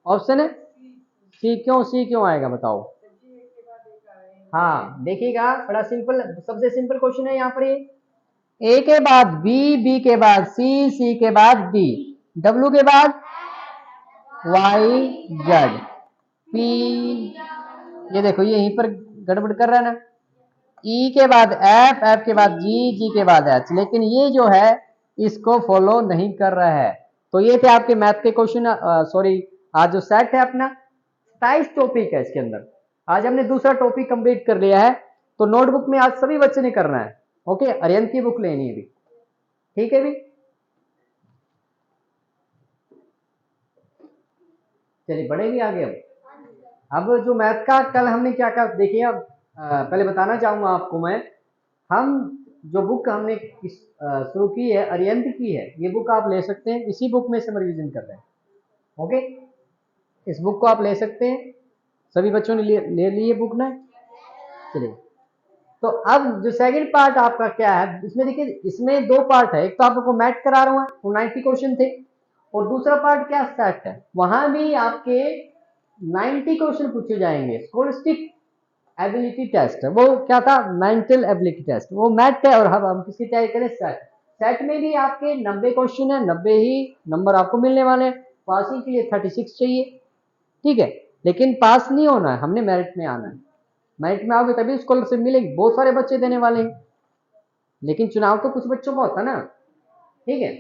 ऑप्शन है सी, क्यों सी क्यों आएगा बताओ। हाँ देखिएगा, बड़ा सिंपल, सबसे सिंपल क्वेश्चन है यहाँ पर, ये ए के बाद बी, बी के बाद सी, सी के बाद डी, डब्ल्यू के बाद वाई जेड, पी, ये देखो ये यहीं पर गड़बड़ कर रहा है ना, ई के बाद एफ, एफ के बाद जी, जी के बाद एच, लेकिन ये जो है इसको फॉलो नहीं कर रहा है। तो ये थे आपके मैथ के क्वेश्चन, सॉरी आज जो सेट है अपना 27 टॉपिक है इसके अंदर, आज हमने दूसरा टॉपिक कंप्लीट कर लिया है। तो नोटबुक में आज सभी बच्चे ने करना है, ओके, अरियंत की बुक लेनी है भी, ठीक है भी। चलिए बढ़ेंगे आगे। अब जो मैथ का कल हमने क्या क्या देखिए, अब पहले बताना चाहूंगा आपको मैं, हम जो बुक हमने शुरू की है अरियंत की है, ये बुक आप ले सकते हैं, इसी बुक में से हम रिविजन कर रहे हैं, ओके। इस बुक को आप ले सकते हैं, सभी बच्चों ने ले ली है बुक ना। चलिए, तो अब जो सेकंड पार्ट आपका क्या है, इसमें देखिए इसमें दो पार्ट है, एक तो आपको मैथ करा रहा हूँ वो 90 क्वेश्चन थे, और दूसरा पार्ट क्या सेट है, वहां भी आपके 90 क्वेश्चन पूछे जाएंगे। स्कॉलस्टिक एबिलिटी टेस्ट, वो क्या था, मेंटल एबिलिटी टेस्ट, वो मैथ है, और हम किसकी तैयारी करें, सेट। सेट में भी आपके 90 क्वेश्चन है, 90 ही नंबर आपको मिलने वाले हैं, पासिंग के लिए 36 चाहिए, ठीक है। लेकिन पास नहीं होना है, हमने मेरिट में आना है, मेरिट में आओगे तभी स्कॉलरशिप मिलेगी, बहुत सारे बच्चे देने वाले हैं, लेकिन चुनाव तो कुछ बच्चों का होता है ना, ठीक है।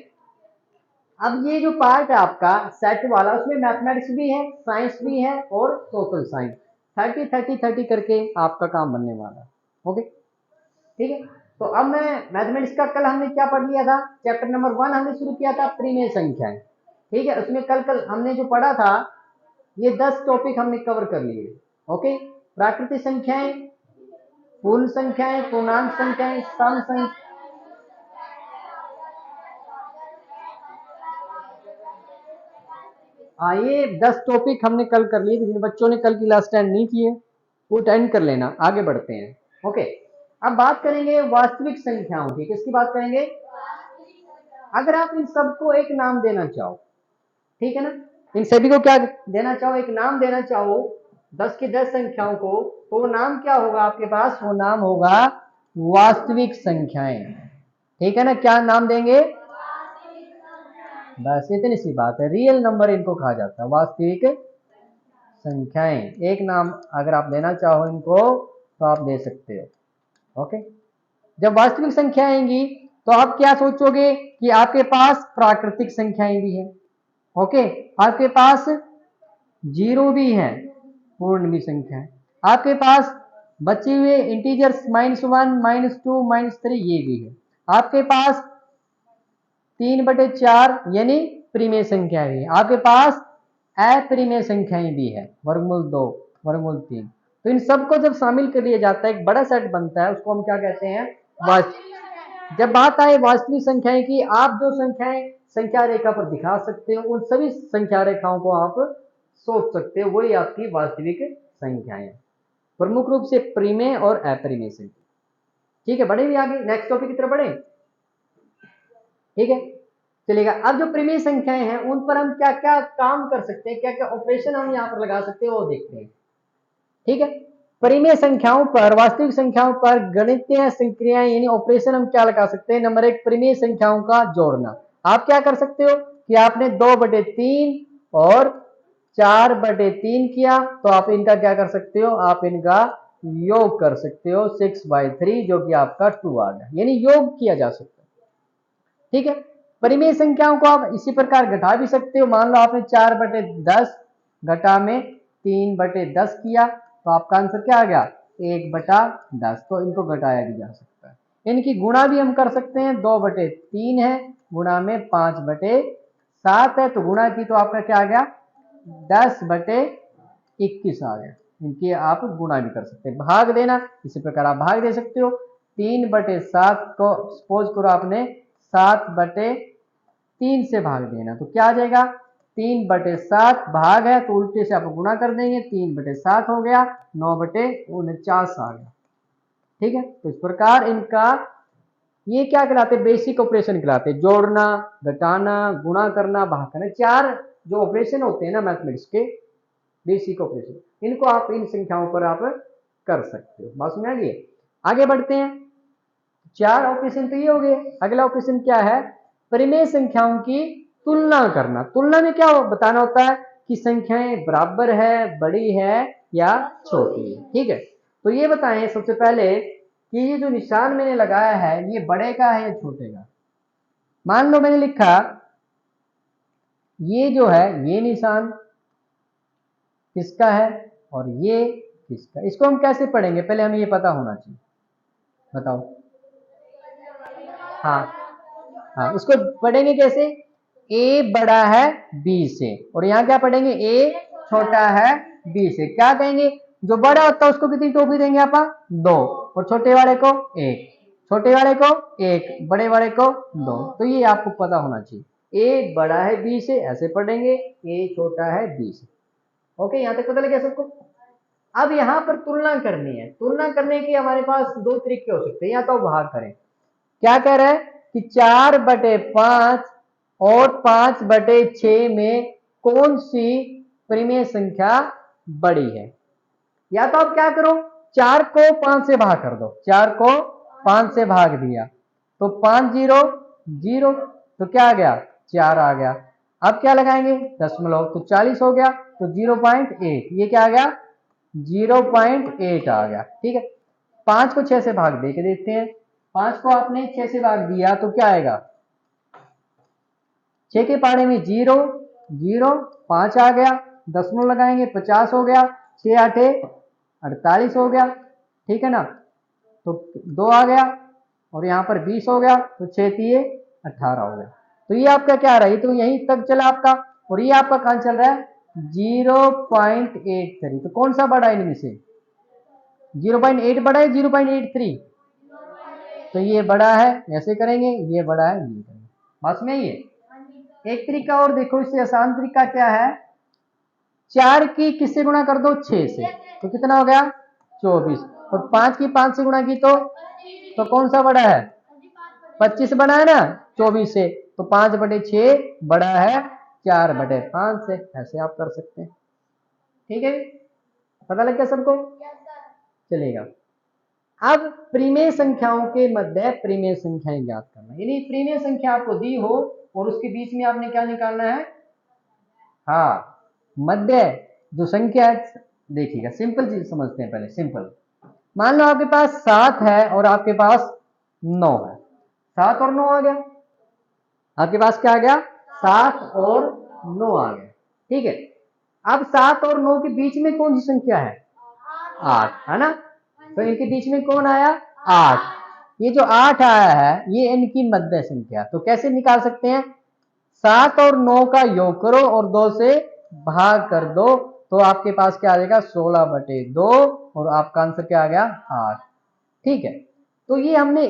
अब ये जो पार्ट है आपका सेट वाला, उसमें मैथमेटिक्स भी है, साइंस भी है और सोशल साइंस, 30-30-30 करके आपका काम बनने वाला है, ओके, ठीक है। तो अब मैं मैथमेटिक्स का कल हमने क्या पढ़ लिया था, चैप्टर नंबर 1 हमने शुरू किया था, परिमेय संख्याएं, ठीक है। उसमें कल हमने जो पढ़ा था ये 10 टॉपिक हमने कवर कर लिए, ओके। प्राकृतिक संख्याएं, पूर्ण संख्याएं, पूर्णांक संख्याएं, सम संख्या, ये 10 टॉपिक हमने कल कर लिए, जिन बच्चों ने कल की क्लास अटेंड नहीं किए वो अटेंड कर लेना, आगे बढ़ते हैं, ओके। अब बात करेंगे वास्तविक संख्याओं की, किसकी बात करेंगे, अगर आप इन सबको एक नाम देना चाहो, ठीक है ना, इन सभी को क्या देना चाहो, एक नाम देना चाहो 10 की 10 संख्याओं को, तो वो नाम क्या होगा आपके पास, वो नाम होगा वास्तविक संख्याएं, ठीक है ना, क्या नाम देंगे, बस इतनी सी बात है, रियल नंबर इनको कहा जाता है, वास्तविक संख्याएं, एक नाम अगर आप देना चाहो इनको तो आप दे सकते हो, ओके। जब वास्तविक संख्या आएंगी तो आप क्या सोचोगे कि आपके पास प्राकृतिक संख्याएं भी हैं, ओके, आपके पास जीरो भी है, पूर्ण भी संख्या है, आपके पास बचे हुए इंटीजर्स -1, -2, -3 ये भी है, आपके पास 3/4 यानी परिमेय संख्या भी है, आपके पास अपरिमेय संख्याएं भी है, वर्गमूल 2, वर्गमूल 3। तो इन सबको जब शामिल कर लिया जाता है एक बड़ा सेट बनता है, उसको हम क्या कहते हैं, वास्तविक। जब बात आए वास्तविक संख्याएं की, आप जो संख्याएं संख्या रेखा पर दिखा सकते हो उन सभी संख्या रेखाओं को आप सोच सकते हो, वही आपकी वास्तविक संख्याएं, प्रमुख रूप से परिमेय और अपरिमेय संख्या, ठीक है। बढ़े भी आगे नेक्स्ट टॉपिक की तरफ बढ़े, ठीक है, चलेगा। अब जो परिमेय संख्याएं हैं उन पर हम क्या क्या काम कर सकते हैं, क्या क्या ऑपरेशन हम यहाँ पर लगा सकते हैं वो देखते हैं, ठीक है। परिमेय संख्याओं पर, वास्तविक संख्याओं पर गणितीय संक्रियाएं यानी ऑपरेशन हम क्या लगा सकते हैं, नंबर 1 परिमेय संख्याओं का जोड़ना, आप क्या कर सकते हो कि आपने 2/3 और 4/3 किया तो आप इनका क्या कर सकते हो, आप इनका योग कर सकते हो 6/3 जो कि आपका 2 आ गया, यानी योग किया जा सकता है। ठीक है, परिमेय संख्याओं को आप इसी प्रकार घटा भी सकते हो। मान लो आपने 4/10 घटा में 3/10 किया तो आपका आंसर क्या आ गया 1/10, तो इनको घटाया भी जा सकता है। इनकी गुणा भी हम कर सकते हैं, 2/3 है गुणा में 5/7 है तो गुणा की तो आपका क्या आ गया 10/21 आ गया। इनकी आप गुणा भी कर सकते हैं। भाग देना इसी प्रकार आप भाग दे सकते हो। 3/7 को सपोज करो आपने 7/3 से भाग देना तो क्या आ जाएगा 3/7 भाग है तो उल्टे से आप गुणा कर देंगे, 3/7 हो गया 9/49 आ गया। ठीक है, तो इस प्रकार इनका ये क्या कहलाते हैं, बेसिक ऑपरेशन कहलाते हैं, जोड़ना, घटाना, गुणा करना, भाग करना, 4 जो ऑपरेशन होते हैं ना मैथमेटिक्स के बेसिक ऑपरेशन, इनको आप इन संख्याओं पर आप कर सकते हो। बात समझ आ गई? आगे बढ़ते हैं। 4 ऑपरेशन तो ये हो गए। अगला ऑपरेशन क्या है, परिमेय संख्याओं की तुलना करना। तुलना में क्या बताना होता है कि संख्याएं बराबर है, बड़ी है या छोटी है। ठीक है, तो ये बताएं सबसे पहले कि ये जो निशान मैंने लगाया है ये बड़े का है या छोटे का। मान लो मैंने लिखा ये जो है ये निशान किसका है और ये किसका, इसको हम कैसे पढ़ेंगे, पहले हमें ये पता होना चाहिए। बताओ। हाँ हाँ, इसको पढ़ेंगे कैसे, ए बड़ा है बी से और यहाँ क्या पढ़ेंगे ए छोटा है बी से। क्या कहेंगे, जो बड़ा होता है उसको कितनी टोपी देंगे आप 2 और छोटे वाले को 1, छोटे वाले को 1, बड़े वाले को 2। तो ये आपको पता होना चाहिए। ए बड़ा है बी से ऐसे पढ़ेंगे, ए छोटा है बी से। ओके, यहाँ तक पता लगे सबको। अब यहाँ पर तुलना करनी है। तुलना करने के हमारे पास 2 तरीके हो सकते हैं, या तो भाग करें। क्या कह रहा है कि 4/5 और 5/6 में कौन सी परिमेय संख्या बड़ी है। या तो आप क्या करो 4 को 5 से भाग कर दो, 4 को 5 से भाग दिया तो 5 0 0 तो क्या आ गया 4 आ गया। अब क्या लगाएंगे दशमलव तो 40 हो गया तो 0.8, ये क्या आ गया 0.8 आ गया। ठीक है, 5 को 6 से भाग दे के देखते हैं। 5 को आपने 6 से भाग दिया तो क्या आएगा 6 के पारे में 0 0, 5 आ गया, दशमलव लगाएंगे 50 हो गया, 6 8 48 हो गया। ठीक है ना, तो 2 आ गया और यहाँ पर 20 हो गया तो 6 3 18 हो गया। तो ये आपका क्या रहा है, तो यहीं तक चला आपका, और ये आपका कहां चल रहा है 0.83। तो कौन सा बड़ा है इनमें से 0.8 बड़ा है 0.83, तो ये बड़ा है ऐसे करेंगे, ये बड़ा है ये करेंगे। बस में ये एक तरीका और देखो, इससे आसान तरीका क्या है, 4 की किससे गुणा कर दो 6 से तो कितना हो गया 24, और 5 की 5 से गुणा की तो कौन सा बड़ा है 25 बड़ा है ना 24 से, तो 5/6 बड़ा है 4/5 से। ऐसे आप कर सकते हैं। ठीक है, पता लग गया सबको, चलेगा। अब परिमेय संख्याओं के मध्य परिमेय संख्याएं ज्ञात करना, यानी परिमेय संख्या आपको दी हो और उसके बीच में आपने क्या निकालना है, हाँ मध्य जो संख्या है। देखिएगा सिंपल चीज समझते हैं पहले, सिंपल। मान लो आपके पास 7 है और आपके पास 9 है, 7 और 9 आ गया, आपके पास क्या आ गया 7 और 9 आ गया। ठीक है, अब 7 और 9 के बीच में कौन सी संख्या है 8 है ना, तो इनके बीच में कौन आया 8। ये जो 8 आया है ये इनकी मध्य संख्या, तो कैसे निकाल सकते हैं 7 और 9 का योग करो और 2 से भाग कर दो तो आपके पास क्या आ जाएगा 16/2 और आपका आंसर क्या आ गया 8। ठीक है, तो ये हमने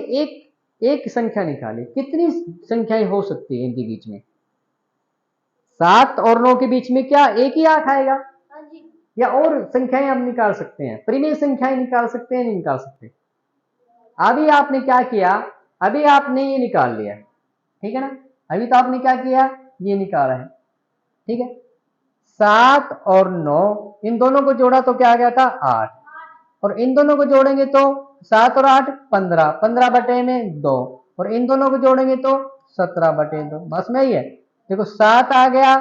एक संख्या निकाली। कितनी संख्याएं हो सकती है इनके बीच में, 7 और 9 के बीच में क्या एक ही 8 आएगा या और संख्याएं हम निकाल सकते हैं, परिमेय संख्याएं निकाल सकते हैं नहीं निकाल सकते। अभी आपने क्या किया, अभी आपने ये निकाल लिया, ठीक है ना, अभी तो आपने क्या किया ये निकाला है। ठीक है, 7 और 9 इन दोनों को जोड़ा तो क्या आ गया था 8, और इन दोनों को जोड़ेंगे तो 7 और 8 15, 15/2, और इन दोनों को जोड़ेंगे तो 17/2। बस में ही है, देखो 7 आ गया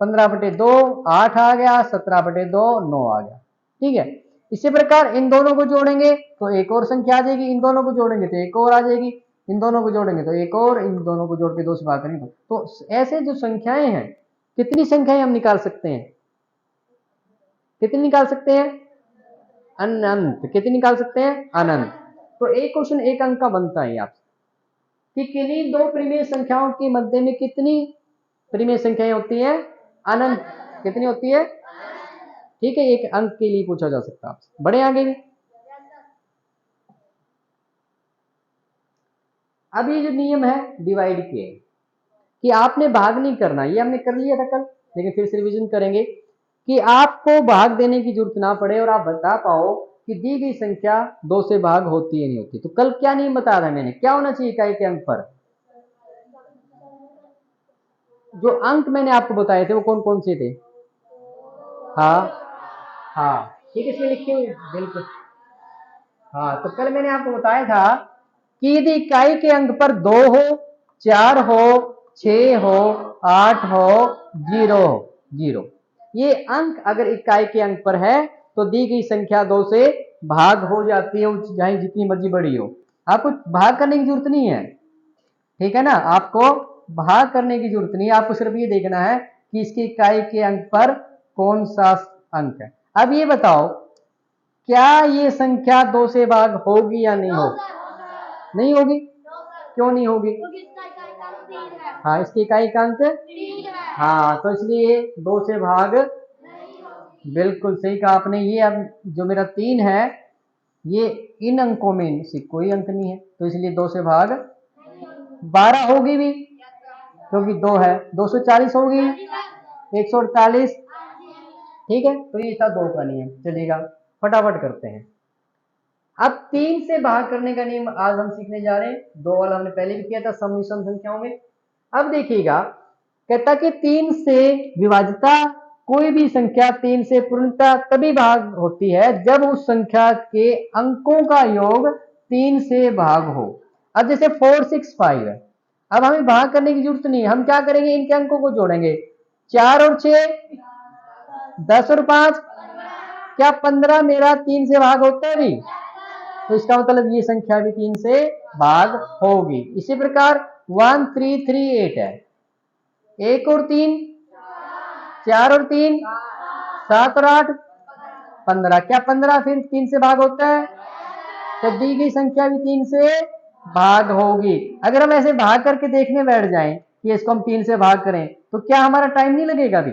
15/2 8 आ गया, 17/2 9 आ गया। ठीक है, इसी प्रकार इन दोनों को जोड़ेंगे तो एक और संख्या आ जाएगी, इन दोनों को जोड़ेंगे तो एक और आ जाएगी, इन दोनों को जोड़ेंगे तो एक और, इन दोनों को जोड़ के 2 से भाग करेंगे तो ऐसे जो संख्याएं हैं, कितनी संख्याएं हम निकाल सकते हैं? कितनी निकाल सकते हैं? अनंत। कितनी निकाल सकते हैं? अनंत। तो एक क्वेश्चन एक अंक का बनता है आपसे कि किन्हीं दो परिमेय संख्याओं के मध्य में कितनी परिमेय संख्याएं होती हैं? अनंत। कितनी होती है? ठीक है, एक अंक के लिए पूछा जा सकता है आपसे। बड़े आगे भी अब ये जो नियम है डिवाइड के, कि आपने भाग नहीं करना, ये हमने कर लिया था कल, लेकिन फिर से रिवीजन करेंगे कि आपको भाग देने की जरूरत ना पड़े और आप बता पाओ कि दी गई संख्या 2 से भाग होती है नहीं होती। तो कल क्या नियम बताया था मैंने, क्या होना चाहिए इकाई के अंक पर? जो अंक मैंने आपको बताए थे वो कौन कौन से थे? हाँ हाँ, ठीक है, इसमें लिखे हुए बिल्कुल। हाँ, तो कल मैंने आपको बताया था कि यदि इकाई के अंक पर 2 हो, 4 हो, 6 हो, 8 हो, 0 हो, 0, ये अंक अगर इकाई के अंक पर है तो दी गई संख्या 2 से भाग हो जाती है, चाहे जितनी मर्जी बड़ी हो। आपको भाग करने की जरूरत नहीं है, ठीक है ना, आपको भाग करने की जरूरत नहीं है, आपको सिर्फ ये देखना है कि इसकी इकाई के अंक पर कौन सा अंक है। अब ये बताओ, क्या ये संख्या 2 से भाग होगी या नहीं होगी? नहीं होगी। क्यों नहीं होगी? हाँ, इसकी इकाई का अंक, हाँ, तो इसलिए 2 से भाग, बिल्कुल सही कहा आपने। ये अब जो मेरा 3 है, ये इन अंकों में से कोई अंक नहीं है, तो इसलिए 2 से भाग 12 होगी भी, क्योंकि 2 है। 240 होगी, 148। ठीक है, तो ये था 2 का नियम। चलिएगा फटाफट करते हैं। अब 3 से भाग करने का नियम आज हम सीखने जा रहे हैं। 2 वाला हमने पहले भी किया था सम विषम संख्याओं में। अब देखिएगा, कहता कि 3 से विभाज्यता कोई भी संख्या 3 से पूर्णतः तभी भाग होती है जब उस संख्या के अंकों का योग 3 से भाग हो। अब जैसे 4 6 5 है, अब हमें भाग करने की जरूरत नहीं है, हम क्या करेंगे, इनके अंकों को जोड़ेंगे। 4 और 6, 10 और 5, क्या 15 मेरा 3 से भाग होता है भी? तो इसका मतलब ये संख्या भी 3 से भाग होगी। इसी प्रकार 1 3 3 8 है, 1 और 3, 4 और 3, 7 और 8, 15, क्या 15 फिर 3 से भाग होता है? तो दी गई संख्या भी 3 से भाग होगी। अगर हम ऐसे भाग करके देखने बैठ जाएं कि इसको हम 3 से भाग करें तो क्या हमारा टाइम नहीं लगेगा भी,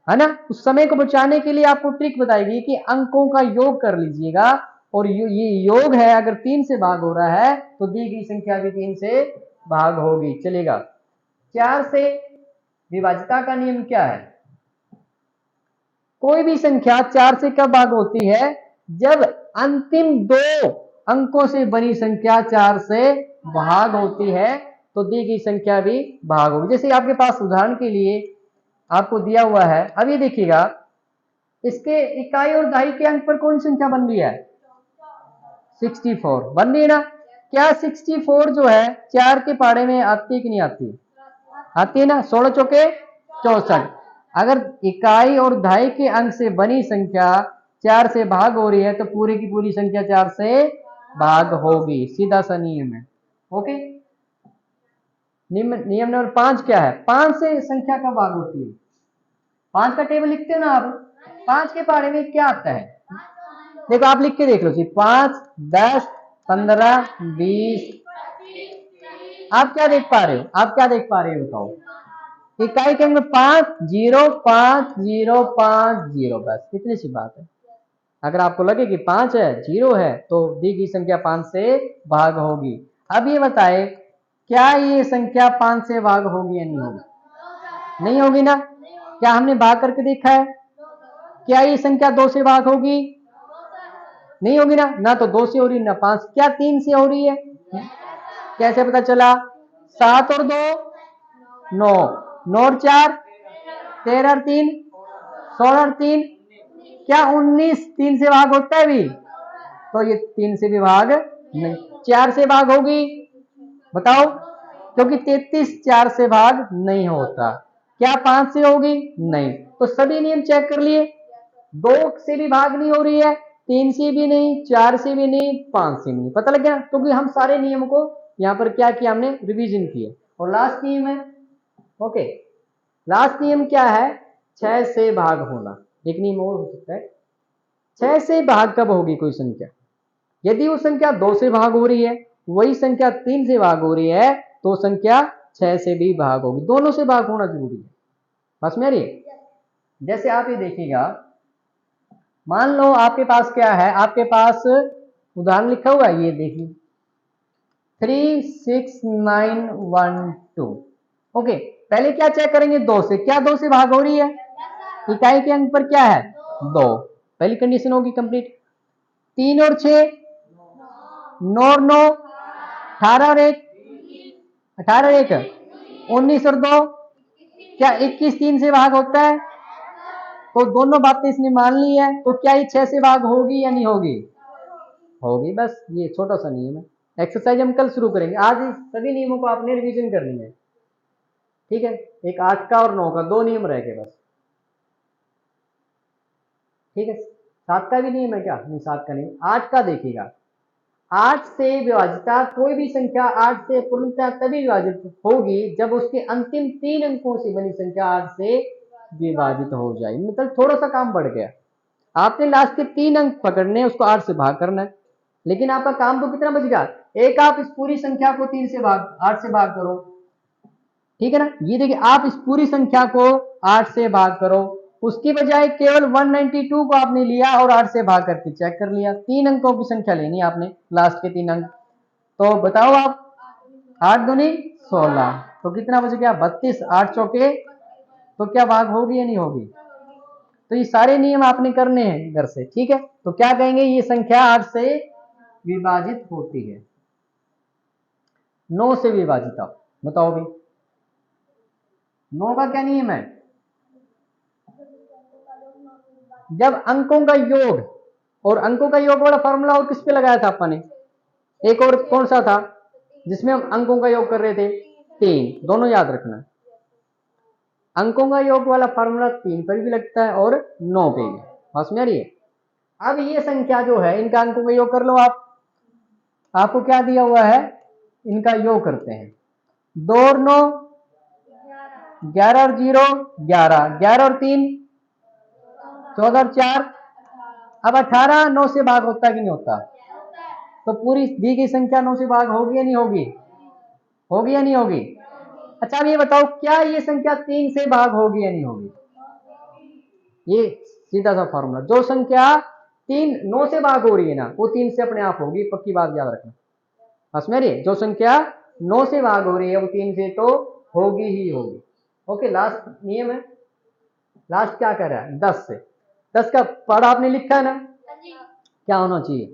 है ना? उस समय को बचाने के लिए आपको ट्रिक बताएगी कि अंकों का योग कर लीजिएगा, और ये योग है, अगर 3 से भाग हो रहा है तो दी गई संख्या भी 3 से भाग होगी। चलेगा, 4 से विभाज्यता का नियम क्या है? कोई भी संख्या 4 से कब भाग होती है? जब अंतिम 2 अंकों से बनी संख्या 4 से भाग होती है तो दी गई संख्या भी भाग होगी। जैसे आपके पास उदाहरण के लिए आपको दिया हुआ है, अब ये देखिएगा, इसके इकाई और दहाई के अंक पर कौन संख्या बन रही है? 64 बन रही है ना? क्या 64 जो है 4 के पाड़े में आती है कि नहीं आती? आती है ना। 16 चौके 64। अगर इकाई और दहाई के अंक से बनी संख्या 4 से भाग हो रही है तो पूरी की पूरी संख्या 4 से भाग होगी, सीधा सा नियम है। ओके, नियम नंबर 5 क्या है? 5 से संख्या कब भाग होती है? 5 का टेबल लिखते हो ना आप? 5 के पाड़े में क्या आता है? देखो आप लिख के देख लो जी, 5 10 15 20। आप क्या देख पा रहे हो? आप क्या देख पा रहे हो बताओ? इकाई के अंक में 5 0 5 0 5 0, बस इतनी सी बात है। अगर आपको लगे कि 5 है 0 है तो दी गई संख्या 5 से भाग होगी। अब ये बताए, क्या ये संख्या 5 से भाग होगी या नहीं होगी? नहीं होगी ना। क्या हमने भाग करके देखा है? क्या ये संख्या 2 से भाग होगी? नहीं होगी ना। ना तो 2 से हो रही ना 5, क्या 3 से हो रही है? कैसे पता चला? 7 और 2 9, 9 और 4 13 और 3 16 और 3, क्या 19 3 से भाग होता है भी? तो ये 3 से भी भाग नहीं। 4 से भाग होगी? बताओ, क्योंकि 33 4 से भाग नहीं होता। क्या 5 से होगी? नहीं। तो सभी नियम चेक कर लिए, 2 से भी भाग नहीं हो रही है, 3 से भी नहीं, 4 से भी नहीं, 5 से भी नहीं। पता लग गया? क्योंकि हम सारे नियम को यहाँ पर क्या किया, हमने रिवीजन किए। और लास्ट नियम है, ओके, लास्ट नियम क्या है? 6 से भाग होना। एक नियम और हो सकता है, 6 से भाग कब होगी कोई संख्या? यदि वो संख्या 2 से भाग हो रही है, वही संख्या 3 से भाग हो रही है, तो संख्या 6 से भी भाग होगी। दोनों से भाग होना जरूरी है। बस मेरी, जैसे आप ये देखिएगा, मान लो आपके पास क्या है, आपके पास उदाहरण लिखा हुआ है, ये देखिए 36912। ओके, पहले क्या चेक करेंगे? 2 से। क्या 2 से भाग हो रही है? इकाई के अंक पर क्या है? 2। पहली कंडीशन होगी कंप्लीट। 3 और 6, 9 और 9, 18 और 1, 18 और 1, 19 और 2, क्या 21 3 से भाग होता है? तो दोनों बातें इसने मान ली है, तो क्या ये 6 से भाग होगी या नहीं होगी? होगी। बस ये छोटा सा नियम है। एक्सरसाइज हम कल शुरू करेंगे, आज इस सभी नियमों को आपने रिवीजन करनी है। ठीक है, एक 8 का और 9 का, 2 नियम रह गए बस। ठीक है, 7 का भी नियम है क्या? नहीं, 7 का नहीं, 8 का देखिएगा। 8 से विभाजिता कोई भी संख्या 8 से पूर्णतः तभी विभाजित होगी जब उसके अंतिम 3 अंकों से बनी संख्या 8 से विभाजित हो जाए। मतलब थोड़ा सा काम बढ़ गया, आपने लास्ट के 3 अंक पकड़ने, उसको 8 से भाग करना है। लेकिन आपका काम तो कितना बच गया? एक, आप इस पूरी संख्या को 3 से भाग 8 से भाग करो। ठीक है ना? ये देखिए, आप इस पूरी संख्या को 8 से भाग करो, उसकी बजाय केवल 192 को आपने लिया और 8 से भाग करके चेक कर लिया। 3 अंकों की संख्या लेनी है आपने, लास्ट के 3 अंक। तो बताओ आप, 8 दूनी 16, तो कितना बच गया? 32। 8 चौके, तो क्या भाग होगी या नहीं होगी? तो ये सारे नियम आपने करने हैं घर से। ठीक है, तो क्या कहेंगे? ये संख्या 8 से विभाजित होती है। 9 से विभाजित, आप बताओ भी, 9 का क्या नियम है? जब अंकों का योग, और अंकों का योग वाला फॉर्मूला और किस पे लगाया था अपन ने? एक और कौन सा था जिसमें हम अंकों का योग कर रहे थे? 3। दोनों याद रखना, अंकों का योग वाला फॉर्मूला 3 पर भी लगता है और 9 पे भी। बस मेरी, अब ये संख्या जो है, इनका अंकों का योग कर लो आप। आपको क्या दिया हुआ है? इनका योग करते हैं। 2 और 9, 11 और 0, 11, 11 और 3, 14 और 4। अब 18 9 से भाग होता है कि नहीं होता? तो पूरी दी गई संख्या 9 से भाग होगी या नहीं होगी? होगी या नहीं होगी? अच्छा, अब ये बताओ, क्या ये संख्या 3 से भाग होगी या नहीं होगी? ये सीधा सा फॉर्मूला, जो संख्या 3 9 से भाग हो रही है ना, वो 3 से अपने आप होगी। पक्की बात याद रखना। बस मेरी, जो संख्या 9 से भाग हो रही है वो 3 से तो होगी ही होगी। ओके, लास्ट नियम है। लास्ट क्या कर रहा है? 10 से। 10 का पढ़ आपने लिखा है ना, क्या होना चाहिए?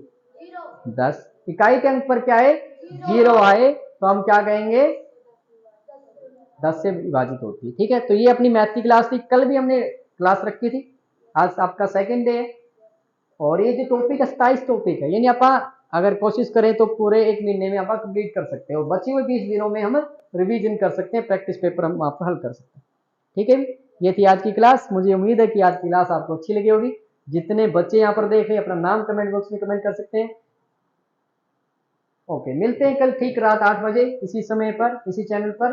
10। इकाई के अंक पर क्या है? 0 आए तो हम क्या कहेंगे? 10 से विभाजित होती है। ठीक है, तो ये अपनी मैथ की क्लास थी, कल भी हमने क्लास रखी थी, आज आपका सेकंड डे है। और ये जो टॉपिक है 27 टॉपिक है, यानी आप अगर कोशिश करें तो पूरे 1 महीने में आप कंप्लीट कर सकते हैं, और बचे हुए 20 दिनों में हम रिवीजन कर सकते हैं, प्रैक्टिस पेपर हम आपका हल कर सकते हैं। ठीक है, ये थी आज की क्लास। मुझे उम्मीद है कि आज की क्लास आपको अच्छी लगी होगी। जितने बच्चे यहाँ पर देख रहे हैं, अपना नाम कमेंट बॉक्स में कमेंट कर सकते हैं। ओके, मिलते हैं कल ठीक रात 8 बजे इसी समय पर, इसी चैनल पर।